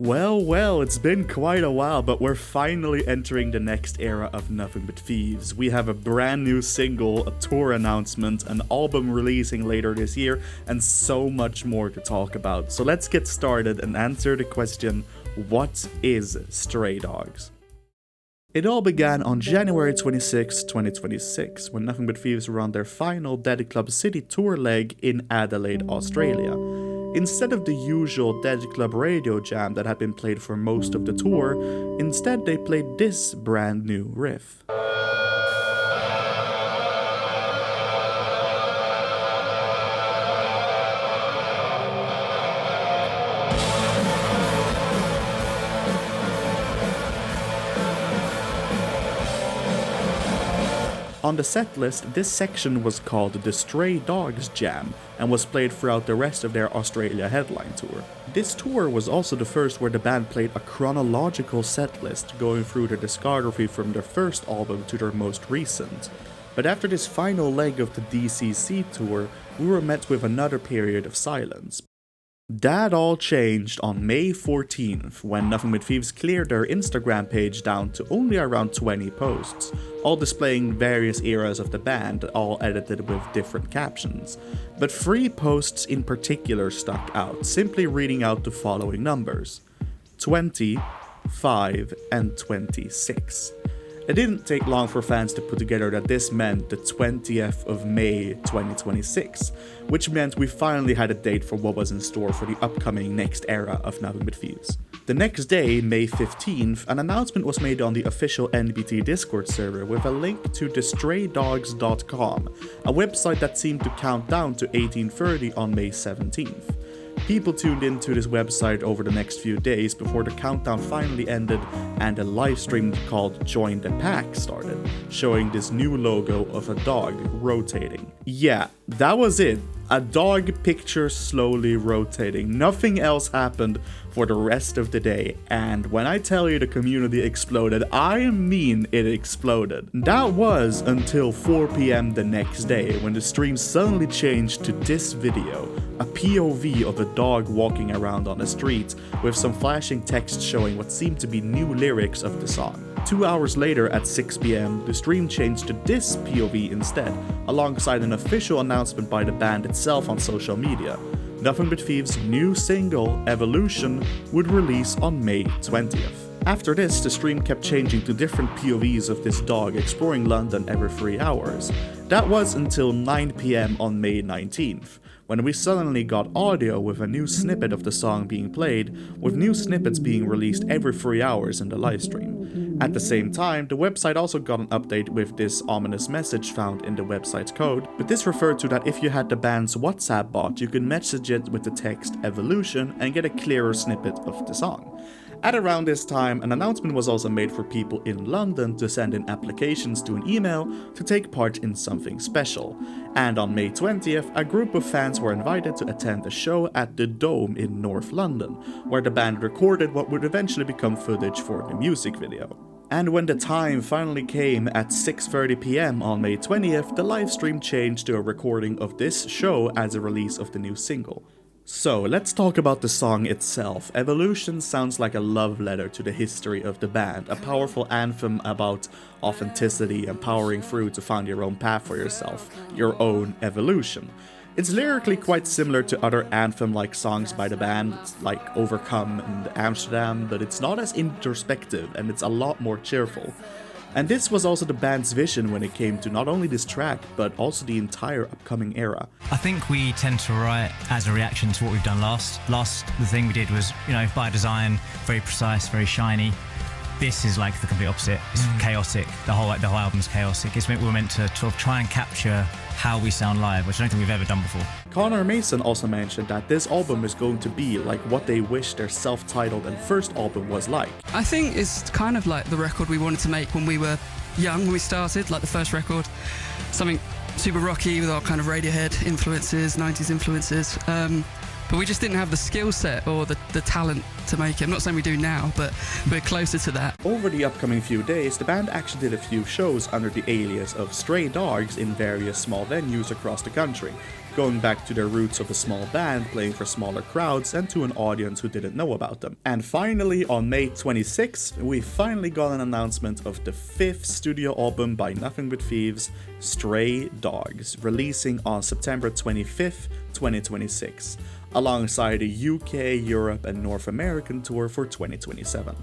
Well, it's been quite a while, but we're finally entering the next era of Nothing But Thieves. We have a brand new single, a tour announcement, an album releasing later this year, and so much more to talk about. So let's get started and answer the question, what is Stray Dogs? It all began on January 26, 2026, when Nothing But Thieves were on their final Dead Club City tour leg in Adelaide, Australia. Instead of the usual Dead Club radio jam that had been played for most of the tour, instead they played this brand new riff. On the setlist, this section was called the Stray Dogs Jam and was played throughout the rest of their Australia headline tour. This tour was also the first where the band played a chronological setlist, going through their discography from their first album to their most recent. But after this final leg of the DCC tour, we were met with another period of silence. That all changed on May 14th, when Nothing But Thieves cleared their Instagram page down to only around 20 posts, all displaying various eras of the band, all edited with different captions. But 3 posts in particular stuck out, simply reading out the following numbers: 20, 5, and 26. It didn't take long for fans to put together that this meant the 20th of May 2026, which meant we finally had a date for what was in store for the upcoming next era of Nothing But Thieves. The next day, May 15th, an announcement was made on the official NBT Discord server with a link to thestraydogs.com, a website that seemed to count down to 1830 on May 17th. People tuned into this website over the next few days before the countdown finally ended and a live stream called Join the Pack started, showing this new logo of a dog rotating. Yeah, that was it. A dog picture slowly rotating. Nothing else happened for the rest of the day, and when I tell you the community exploded, I mean it exploded. That was until 4 PM the next day, when the stream suddenly changed to this video, a POV of a dog walking around on a street, with some flashing text showing what seemed to be new lyrics of the song. 2 hours later at 6 PM, the stream changed to this POV instead, alongside an official announcement by the band itself on social media. Nothing But Thieves' new single, Evolution, would release on May 20th. After this, the stream kept changing to different POVs of this dog exploring London every 3 hours. That was until 9 PM on May 19th, when we suddenly got audio with a new snippet of the song being played, with new snippets being released every 3 hours in the livestream. At the same time, the website also got an update with this ominous message found in the website's code, but this referred to that if you had the band's WhatsApp bot, you could message it with the text Evolution and get a clearer snippet of the song. At around this time, an announcement was also made for people in London to send in applications to an email to take part in something special. And on May 20th, a group of fans were invited to attend a show at the Dome in North London, where the band recorded what would eventually become footage for the music video. And when the time finally came at 6:30 PM on May 20th, the livestream changed to a recording of this show as a release of the new single. So, let's talk about the song itself. Evolution sounds like a love letter to the history of the band, a powerful anthem about authenticity and powering through to find your own path for yourself, your own evolution. It's lyrically quite similar to other anthem-like songs by the band, like Overcome and Amsterdam, but it's not as introspective and it's a lot more cheerful. And this was also the band's vision when it came to not only this track, but also the entire upcoming era. I think we tend to write as a reaction to what we've done last. The thing we did was, by design, very precise, very shiny. This is like the complete opposite. It's chaotic. The whole album's chaotic. We're meant to sort of try and capture how we sound live, which I don't think we've ever done before. Connor Mason also mentioned that this album is going to be like what they wish their self-titled and first album was like. I think it's kind of like the record we wanted to make when we were young, when we started, like the first record. Something super rocky with our kind of Radiohead influences, 90s influences. but we just didn't have the skill set or the talent to make it. I'm not saying we do now, but we're closer to that. Over the upcoming few days, the band actually did a few shows under the alias of Stray Dogs in various small venues across the country, going back to their roots of a small band playing for smaller crowds and to an audience who didn't know about them. And finally, on May 26th, we finally got an announcement of the 5th studio album by Nothing But Thieves, Stray Dogs, releasing on September 25th, 2026, alongside a UK, Europe and North American tour for 2027.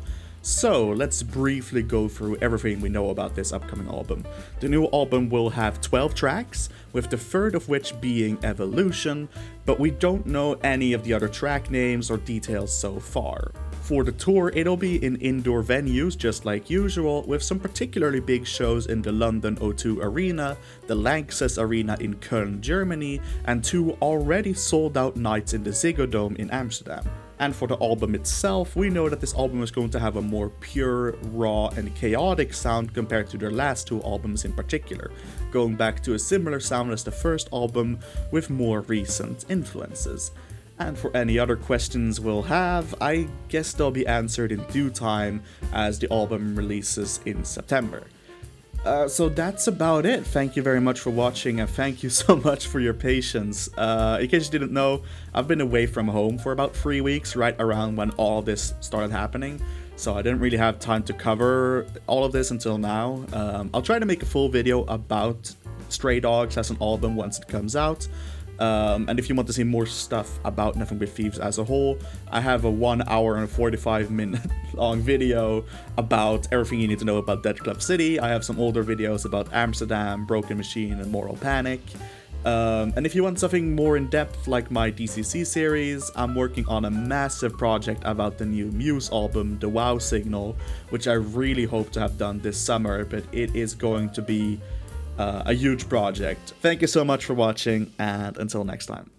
So let's briefly go through everything we know about this upcoming album. The new album will have 12 tracks, with the third of which being Evolution, but we don't know any of the other track names or details so far. For the tour, it'll be in indoor venues just like usual, with some particularly big shows in the London O2 Arena, the Lanxess Arena in Köln, Germany, and 2 already sold out nights in the Ziggo Dome in Amsterdam. And for the album itself, we know that this album is going to have a more pure, raw and chaotic sound compared to their last 2 albums in particular, going back to a similar sound as the first album with more recent influences. And for any other questions we'll have, I guess they'll be answered in due time as the album releases in September. So that's about it. Thank you very much for watching, and thank you so much for your patience. In case you didn't know, I've been away from home for about 3 weeks, right around when all this started happening, so I didn't really have time to cover all of this until now. I'll try to make a full video about Stray Dogs as an album once it comes out. And if you want to see more stuff about Nothing But Thieves as a whole, I have a 1 hour and 45 minute long video about everything you need to know about Dead Club City. I have some older videos about Amsterdam, Broken Machine, and Moral Panic. And if you want something more in depth like my DCC series, I'm working on a massive project about the new Muse album, The Wow Signal, which I really hope to have done this summer, but it is going to be a huge project. Thank you so much for watching, and until next time.